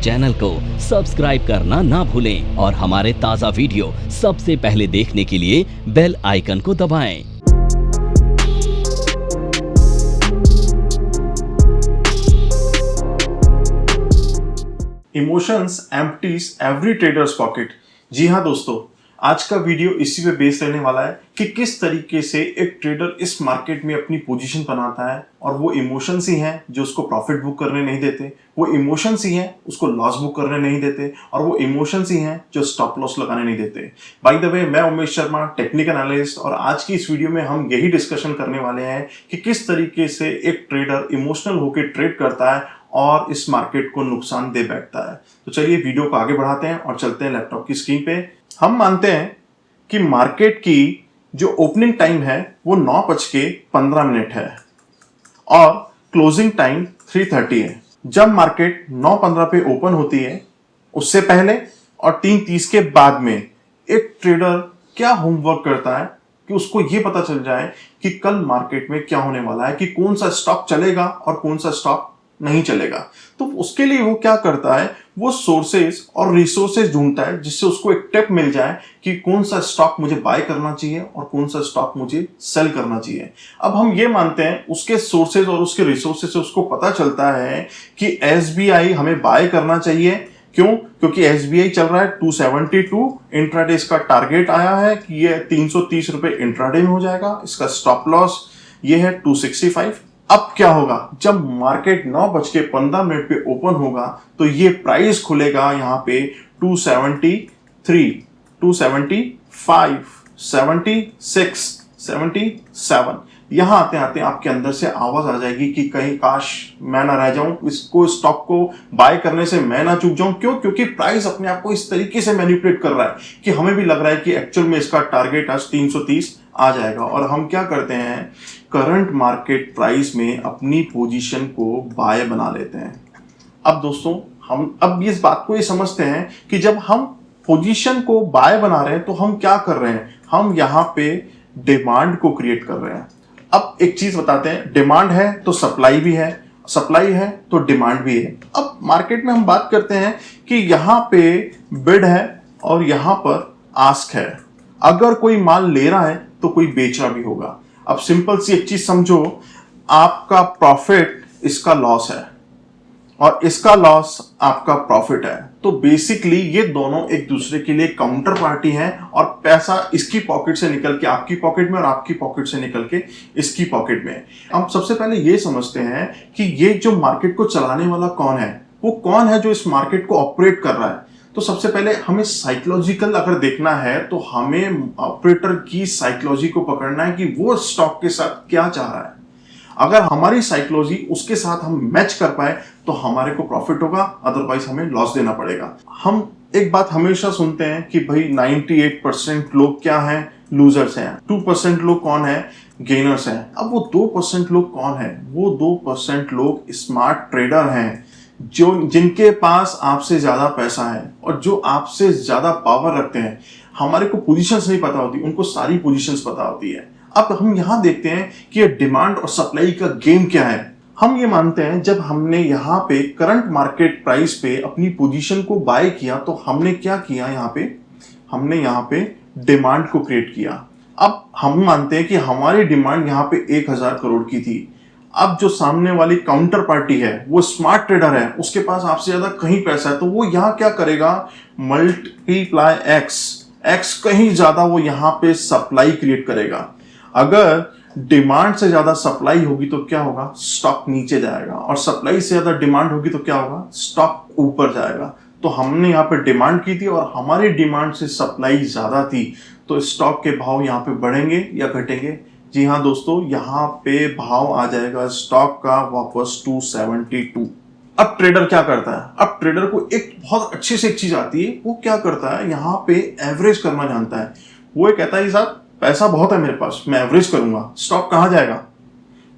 Channel को subscribe करना ना भूलें और हमारे ताज़ा वीडियो सबसे पहले देखने के लिए बेल आइकन को दबाएं। Emotions empties every traders pocket. जी हाँ दोस्तों, आज का वीडियो इसी पे बेस रहने वाला है कि किस तरीके से एक ट्रेडर इस मार्केट में अपनी पोजीशन बनाता है और वो इमोशंस ही हैं जो उसको प्रॉफिट बुक करने नहीं देते, वो इमोशंस ही हैं उसको लॉस बुक करने नहीं देते और वो इमोशंस ही हैं जो स्टॉप लॉस लगाने नहीं देते। बाय द वे, मैं उमेश शर्मा, टेक्निकल एनालिस्ट, और आज की इस वीडियो में हम यही डिस्कशन करने वाले हैं कि किस तरीके से एक ट्रेडर इमोशनल होकर ट्रेड करता है और इस मार्केट को नुकसान दे बैठता है। तो चलिए वीडियो को आगे बढ़ाते हैं और चलते हैं लैपटॉप की स्क्रीन पे। हम मानते हैं कि मार्केट की जो ओपनिंग टाइम है वो 9:15 है और क्लोजिंग टाइम 3:30 है। जब मार्केट 9:15 पे ओपन होती है, उससे पहले और 3:30 के बाद में एक ट्रेडर क्या होमवर्क करता है कि उसको ये पता चल जाए कि कल मार्केट में क्या होने वाला है, कि कौन सा स्टॉक चलेगा और कौन सा स्टॉक नहीं चलेगा। तो उसके लिए वो क्या करता है, वो सोर्सेज और रिसोर्सेज ढूंढता है जिससे उसको एक टिप मिल जाए कि कौन सा स्टॉक मुझे बाय करना चाहिए और कौन सा स्टॉक मुझे सेल करना चाहिए। अब हम ये मानते हैं उसके सोर्सेज और उसके रिसोर्सेज से उसको पता चलता है कि एसबीआई हमें बाय करना चाहिए। क्यों? क्योंकि एसबीआई चल रहा है 272, इंट्राडे इसका टारगेट आया है कि ये 330 रुपए इंट्राडे में हो जाएगा। इसका स्टॉप लॉस ये है 265। अब क्या होगा, जब मार्केट 9:15 पे ओपन होगा तो ये प्राइस खुलेगा यहाँ पे 273, 275, 76, 77। यहां आते आते आपके अंदर से आवाज आ जाएगी कि कहीं काश मैं ना रह जाऊं, इसको स्टॉक को बाय करने से मैं ना चूक जाऊं। क्यों? क्योंकि प्राइस अपने आप को इस तरीके से मैनिपुलेट कर रहा है कि हमें भी लग रहा है कि एक्चुअल में इसका टारगेट आज 330 आ जाएगा। और हम क्या करते हैं, करंट मार्केट प्राइस में अपनी पोजीशन को बाय बना लेते हैं। अब दोस्तों, हम अब इस बात को ये समझते हैं कि जब हम पोजीशन को बाय बना रहे हैं तो हम क्या कर रहे हैं, हम यहां पे डिमांड को क्रिएट कर रहे हैं। अब एक चीज बताते हैं, डिमांड है तो सप्लाई भी है, सप्लाई है तो डिमांड भी है। अब मार्केट में हम बात करते हैं कि यहां पे बिड है और यहां पर आस्क है। अगर कोई माल ले रहा है तो कोई बेच रहा भी होगा। अब सिंपल सी एक चीज समझो, आपका प्रॉफिट इसका लॉस है और इसका लॉस आपका प्रॉफिट है। तो बेसिकली ये दोनों एक दूसरे के लिए काउंटर पार्टी हैं और पैसा इसकी पॉकेट से निकल के आपकी पॉकेट में और आपकी पॉकेट से निकल के इसकी पॉकेट में। हम सबसे पहले ये समझते हैं कि ये जो मार्केट को चलाने वाला कौन है, वो कौन है जो इस मार्केट को ऑपरेट कर रहा है। तो सबसे पहले हमें साइकोलॉजिकल अगर देखना है तो हमें ऑपरेटर की साइकोलॉजी को पकड़ना है कि वो स्टॉक के साथ क्या चाह रहा है। अगर हमारी साइकोलॉजी उसके साथ हम मैच कर पाए तो हमारे को प्रॉफिट होगा, अदरवाइज हमें लॉस देना पड़ेगा। हम एक बात हमेशा सुनते हैं कि भाई 98% लोग क्या हैं, लूजर्स हैं। 2% लोग कौन है, गेनर्स हैं। अब वो 2% लोग कौन है, वो 2% लोग स्मार्ट ट्रेडर हैं जो जिनके पास आपसे ज्यादा पैसा है और जो आपसे ज्यादा पावर रखते हैं। हमारे को पोजीशंस नहीं पता होती, उनको सारी पोजीशंस पता होती है। अब हम यहां देखते हैं कि ये डिमांड और सप्लाई का गेम क्या है। हम ये मानते हैं जब हमने यहाँ पे करंट मार्केट प्राइस पे अपनी पोजीशन को बाय किया तो हमने क्या किया, हमने यहाँ पे डिमांड को क्रिएट किया। अब हम मानते हैं कि हमारी डिमांड यहाँ पे 1000 करोड़ की थी। अब जो सामने वाली काउंटर पार्टी है वो स्मार्ट ट्रेडर है, उसके पास आपसे ज्यादा कहीं पैसा है, तो वो यहाँ क्या करेगा, मल्टीप्लाई एक्स कहीं ज्यादा वो यहाँ पे सप्लाई क्रिएट करेगा। अगर डिमांड से ज्यादा सप्लाई होगी तो क्या होगा, स्टॉक नीचे जाएगा, और सप्लाई से ज्यादा डिमांड होगी तो क्या होगा, स्टॉक ऊपर जाएगा। तो हमने यहाँ पे डिमांड की थी और हमारी डिमांड से सप्लाई ज्यादा थी, तो स्टॉक के भाव यहाँ पे बढ़ेंगे या घटेंगे। जी हाँ दोस्तों, यहाँ पे भाव आ जाएगा स्टॉक का वापस 272। अब ट्रेडर क्या करता है, अब ट्रेडर को एक बहुत अच्छे से एक चीज आती है, वो क्या करता है, यहाँ पे एवरेज करना जानता है। वो कहता है साहब पैसा बहुत है मेरे पास, मैं एवरेज करूंगा, स्टॉक कहां जाएगा।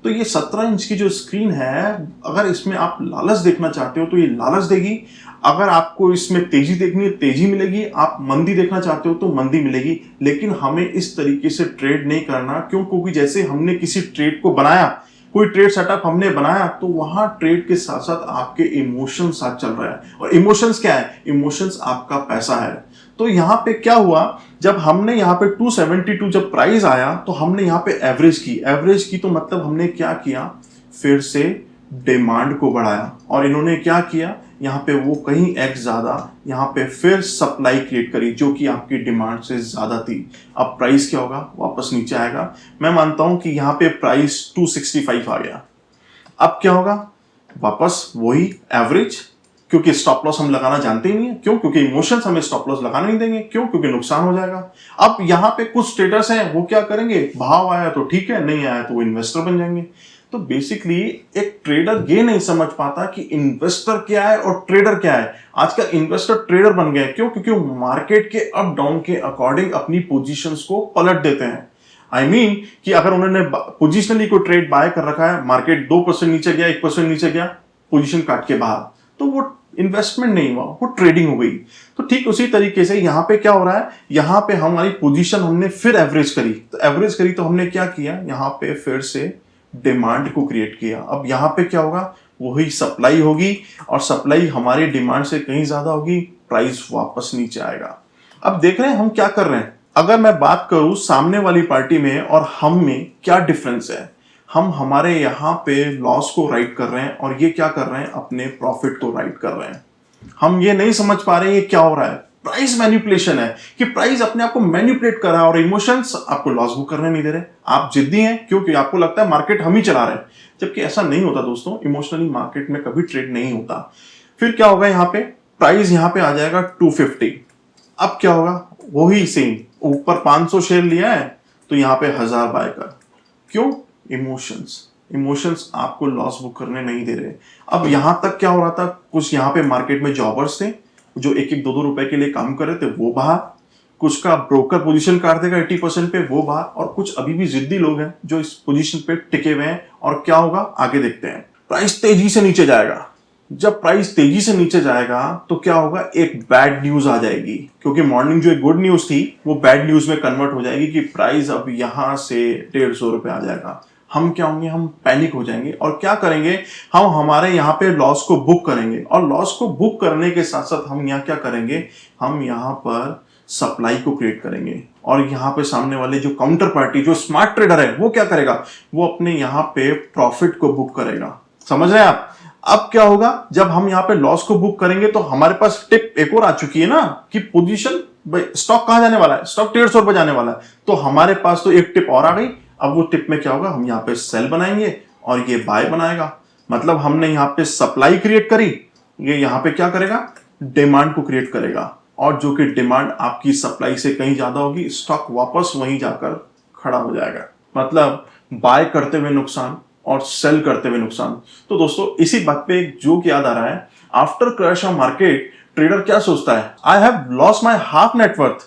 तो ये 17 इंच की जो स्क्रीन है, अगर इसमें आप लालच देखना चाहते हो तो ये लालच देगी। अगर आपको इसमें तेजी देखनी है, तेजी मिलेगी। आप मंदी देखना चाहते हो तो मंदी मिलेगी। लेकिन हमें इस तरीके से ट्रेड नहीं करना। क्यों? क्योंकि जैसे हमने किसी ट्रेड को बनाया, कोई ट्रेड सेटअप हमने बनाया तो वहां ट्रेड के साथ साथ आपके इमोशन साथ चल रहा है। और इमोशंस क्या है? इमोशंस आपका पैसा है। तो यहाँ पे क्या हुआ, जब हमने यहाँ पे 272 जब प्राइस आया तो हमने यहाँ पे एवरेज की तो मतलब हमने क्या किया, फिर से डिमांड को बढ़ाया। और इन्होंने क्या किया, यहाँ पे वो कहीं एक्स ज्यादा यहाँ पे फिर सप्लाई क्रिएट करी जो कि आपकी डिमांड से ज्यादा थी। अब प्राइस क्या होगा, वापस नीचे आएगा। मैं मानता हूं कि यहाँ पे प्राइस 265 आ गया। अब क्या होगा, वापस वही एवरेज, क्योंकि स्टॉप लॉस हम लगाना जानते ही नहीं है। क्यों? क्योंकि इमोशंस हमें स्टॉप लॉस लगाने नहीं देंगे। क्यों? क्योंकि नुकसान हो जाएगा। अब यहाँ पे कुछ ट्रेडर्स हैं, वो क्या करेंगे, भाव आया तो ठीक है, नहीं आया तो वो इन्वेस्टर बन जाएंगे। तो बेसिकली एक ट्रेडर ये नहीं समझ पाता कि इन्वेस्टर क्या है और ट्रेडर क्या है। आजकल इन्वेस्टर ट्रेडर बन गए। क्यों? क्योंकि वो मार्केट के अप डाउन के अकॉर्डिंग अपनी पोजीशंस को पलट देते हैं। I mean, कि अगर उन्होंने पोजिशनली कोई ट्रेड बाय कर रखा है, मार्केट 2% नीचे गया, 1% नीचे गया, पोजीशन काट के बाहर, तो वो इन्वेस्टमेंट नहीं हुआ, वो ट्रेडिंग हो गई। तो ठीक उसी तरीके से यहाँ पे क्या हो रहा है, यहाँ पे हमारी पोजीशन हमने फिर एवरेज करी। तो एवरेज करी तो हमने क्या किया, यहाँ पे फिर से डिमांड को क्रिएट किया। अब यहाँ पे क्या होगा, वही सप्लाई होगी और सप्लाई हमारी डिमांड से कहीं ज्यादा होगी, प्राइस वापस नीचे आएगा। अब देख रहे हैं हम क्या कर रहे हैं। अगर मैं बात करूं सामने वाली पार्टी में और हम में क्या डिफरेंस है, हम हमारे यहाँ पे लॉस को राइट कर रहे हैं और ये क्या कर रहे हैं, अपने प्रॉफिट को राइट कर रहे हैं। हम ये नहीं समझ पा रहे हैं ये क्या हो रहा है। प्राइस मैनिपुलेशन है कि प्राइस अपने आप को मैनिपुलेट कर रहा है और इमोशंस आपको लॉस बुक करने नहीं दे रहे। आप जिद्दी हैं क्योंकि आपको लगता है मार्केट हम ही चला रहे हैं, जबकि ऐसा नहीं होता दोस्तों। इमोशनली मार्केट में कभी ट्रेड नहीं होता। फिर क्या होगा, यहाँ पे प्राइस यहाँ पे आ जाएगा 250। अब क्या होगा, वही सेम, ऊपर 500 शेयर लिया है तो यहाँ पे 1000 बाय कर। क्यों? इमोशंस आपको लॉस बुक करने नहीं दे रहे। अब यहां तक क्या हो रहा था, कुछ यहाँ पे मार्केट में जॉबर्स थे जो 1-1, 2-2 रुपए के लिए काम कर रहे थे, वो बाहर। कुछ का ब्रोकर पोजीशन काट देगा 80% पे, वो बाहर। और कुछ अभी भी जिद्दी लोग हैं जो इस पोजीशन पे टिके हुए हैं। और क्या होगा, आगे देखते हैं। प्राइस तेजी से नीचे जाएगा। जब प्राइस तेजी से नीचे जाएगा तो क्या होगा, एक बैड न्यूज आ जाएगी, क्योंकि मॉर्निंग जो एक गुड न्यूज थी वो बैड न्यूज में कन्वर्ट हो जाएगी कि प्राइस अब यहां से 150 रुपए आ जाएगा। हम क्या होंगे, हम पैनिक हो जाएंगे और क्या करेंगे, हम हमारे यहाँ पे लॉस को बुक करेंगे। और लॉस को बुक करने के साथ साथ हम यहाँ क्या करेंगे, हम यहाँ पर सप्लाई को क्रिएट करेंगे। और यहाँ पे सामने वाले जो काउंटर पार्टी, जो स्मार्ट ट्रेडर है, वो क्या करेगा, वो अपने यहाँ पे प्रॉफिट को बुक करेगा। समझ रहे हैं आप? अब क्या होगा, जब हम यहाँ पे लॉस को बुक करेंगे तो हमारे पास टिप एक और आ चुकी है ना, कि पोजीशन, स्टॉक कहां जाने वाला है, स्टॉक 150 रुपए जाने वाला है। तो हमारे पास तो एक टिप और आ गई। अब वो टिप में क्या होगा, हम यहाँ पे सेल बनाएंगे और ये बाय बनाएगा। मतलब हमने यहाँ पे सप्लाई क्रिएट करी, ये यहाँ पे क्या करेगा, डिमांड को क्रिएट करेगा। और जो कि डिमांड आपकी सप्लाई से कहीं ज्यादा होगी, स्टॉक वापस वहीं जाकर खड़ा हो जाएगा। मतलब बाय करते हुए नुकसान और सेल करते हुए नुकसान। तो दोस्तों इसी बात पे एक जोक याद आ रहा है। After crash of market, trader क्या सोचता है, I have lost my half net worth,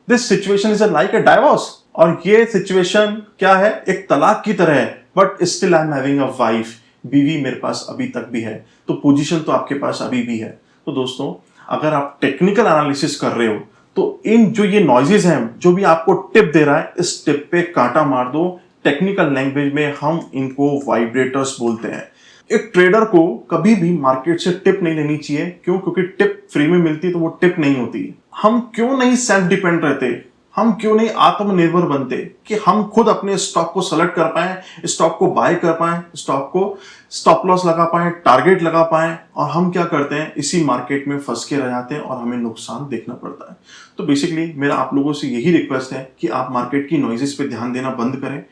this situation is like a divorce. और ये सिचुएशन क्या है, एक तलाक की तरह है। But still I am having a wife, बीवी मेरे पास अभी तक भी है। तो पोजीशन तो आपके पास अभी भी है। तो दोस्तों अगर आप टेक्निकल एनालिसिस कर रहे हो तो इन जो ये नॉइजेस हैं, जो भी आपको टिप दे रहा है, इस टिप पे कांटा मार दो। टेक्निकल लैंग्वेज में हम इनको वाइब्रेटर्स बोलते हैं। एक ट्रेडर को कभी भी मार्केट से टिप नहीं लेनी चाहिए। क्यों? क्योंकि टिप फ्री में मिलती है तो वो टिप नहीं होती। हम क्यों नहीं सेल्फ डिपेंड रहते, हम क्यों नहीं आत्मनिर्भर बनते कि हम खुद अपने स्टॉक को सेलेक्ट कर पाए, स्टॉक को बाय कर पाए, स्टॉक को स्टॉप लॉस लगा पाए, टारगेट लगा पाए। और हम क्या करते हैं, इसी मार्केट में फंस के रह जाते हैं और हमें नुकसान देखना पड़ता है। तो बेसिकली मेरा आप लोगों से यही रिक्वेस्ट है कि आप मार्केट की नॉइजेस पे ध्यान देना बंद करें,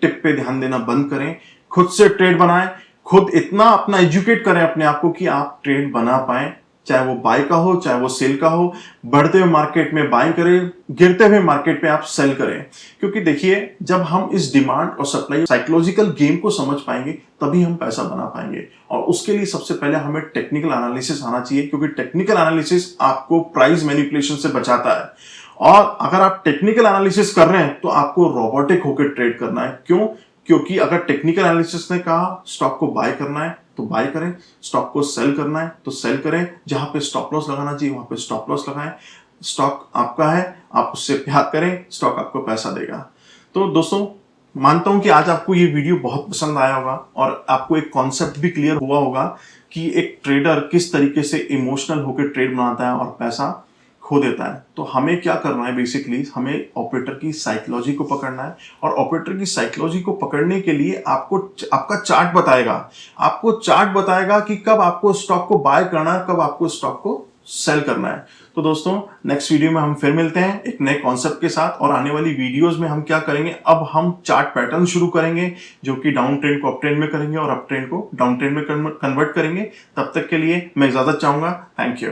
टिप पे ध्यान देना बंद करें, खुद से ट्रेड बनाएं, खुद इतना अपना एजुकेट करें अपने आप को कि आप ट्रेड बना पाए, चाहे वो बाय का हो चाहे वो सेल का हो। बढ़ते हुए मार्केट में बाय करें, गिरते हुए मार्केट पे आप सेल करें। क्योंकि देखिए, जब हम इस डिमांड और सप्लाई साइकोलॉजिकल गेम को समझ पाएंगे तभी हम पैसा बना पाएंगे। और उसके लिए सबसे पहले हमें टेक्निकल एनालिसिस आना चाहिए, क्योंकि टेक्निकल एनालिसिस आपको प्राइस मैनिपुलेशन से बचाता है। और अगर आप टेक्निकल एनालिसिस कर रहे हैं तो आपको रोबोटिक होकर ट्रेड करना है। क्यों? क्योंकि अगर टेक्निकल एनालिसिस ने कहा स्टॉक को बाय करना है तो बाय करें, स्टॉक को सेल करना है तो सेल करें, जहां पे स्टॉप लॉस लगाना चाहिए वहां पे स्टॉप लॉस लगाएं। स्टॉक आपका है, आप उससे प्यार करें, स्टॉक आपको पैसा देगा। तो दोस्तों मानता हूं कि आज आपको ये वीडियो बहुत पसंद आया होगा और आपको एक कॉन्सेप्ट भी क्लियर हुआ होगा कि एक ट्रेडर किस तरीके से इमोशनल होकर ट्रेड बनाता है और पैसा खो देता है। तो हमें क्या करना है, बेसिकली हमें ऑपरेटर की साइकोलॉजी को पकड़ना है और ऑपरेटर की साइकोलॉजी को पकड़ने के लिए आपको आपका चार्ट बताएगा, आपको चार्ट बताएगा कि कब आपको स्टॉक को बाय करना है, कब आपको स्टॉक को सेल करना है। तो दोस्तों नेक्स्ट वीडियो में हम फिर मिलते हैं एक नए कॉन्सेप्ट के साथ, और आने वाली वीडियोस में हम क्या करेंगे, अब हम चार्ट पैटर्न शुरू करेंगे जो कि डाउन ट्रेंड को अप ट्रेंड में करेंगे और अप ट्रेंड को डाउन ट्रेंड में कन्वर्ट करेंगे। तब तक के लिए मैं इजाजत चाहूंगा। Thank you.